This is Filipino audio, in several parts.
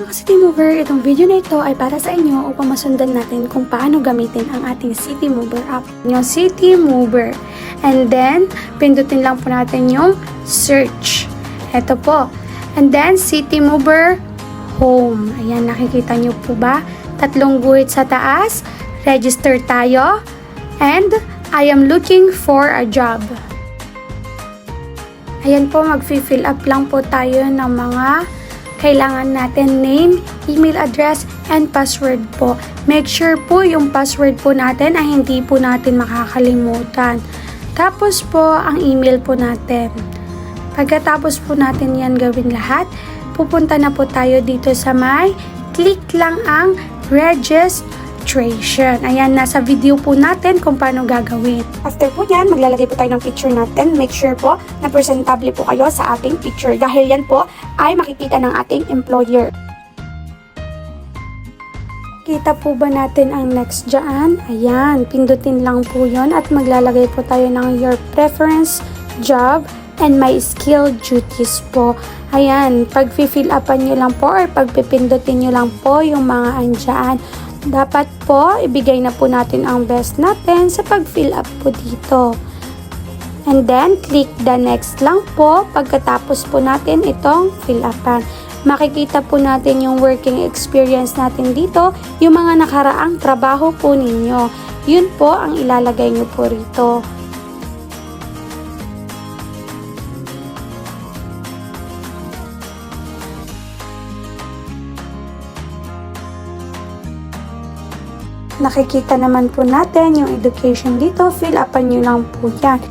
Mga City Mover, itong video na ito ay para sa inyo upang masundan natin kung paano gamitin ang ating City Mover app. Yung City Mover. And then, pindutin lang po natin yung search. Ito po. And then, City Mover Home. Ayan, nakikita nyo po ba? 3 guhit sa taas. Register tayo. And, I am looking for a job. Ayan po, mag-fill up lang po tayo ng mga kailangan natin, name, email address, and password po. Make sure po yung password po natin ay hindi po natin makakalimutan. Tapos po, ang email po natin. Pagkatapos po natin yan gawin lahat, pupunta na po tayo dito sa may click lang ang registration. Ayan, nasa video po natin kung paano gagawin. After po yan, maglalagay po tayo ng picture natin. Make sure po na presentable po kayo sa ating picture dahil yan po ay makikita ng ating employer. Kita po ba natin ang next dyan? Ayan, pindutin lang po yon at maglalagay po tayo ng your preference, job, and my skill duties po. Ayan, pag-fill upan nyo lang po or pagpipindutin nyo lang po yung mga andyan. Dapat po, ibigay na po natin ang best natin sa pag-fill up po dito. And then, click the next lang po pagkatapos po natin itong fill upan. Makikita po natin yung working experience natin dito, yung mga nakaraang trabaho po ninyo. Yun po ang ilalagay nyo po rito. Nakikita naman po natin yung education dito, fill upan nyo lang po yan.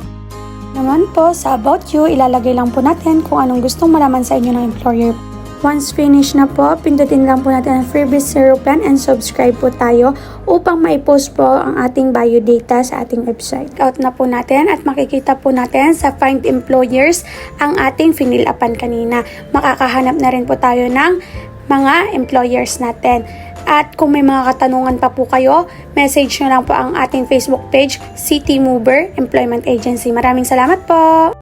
Naman po, sa about you, ilalagay lang po natin kung anong gustong malaman sa inyo ng employer. Once finish na po, pindutin lang po natin ang freebies zero pen and subscribe po tayo upang maipost po ang ating bio data sa ating website. Out na po natin at makikita po natin sa Find Employers ang ating fill upan kanina. Makakahanap na rin po tayo ng mga employers natin. At kung may mga katanungan pa po kayo, message nyo lang po ang ating Facebook page, City Mover Employment Agency. Maraming salamat po!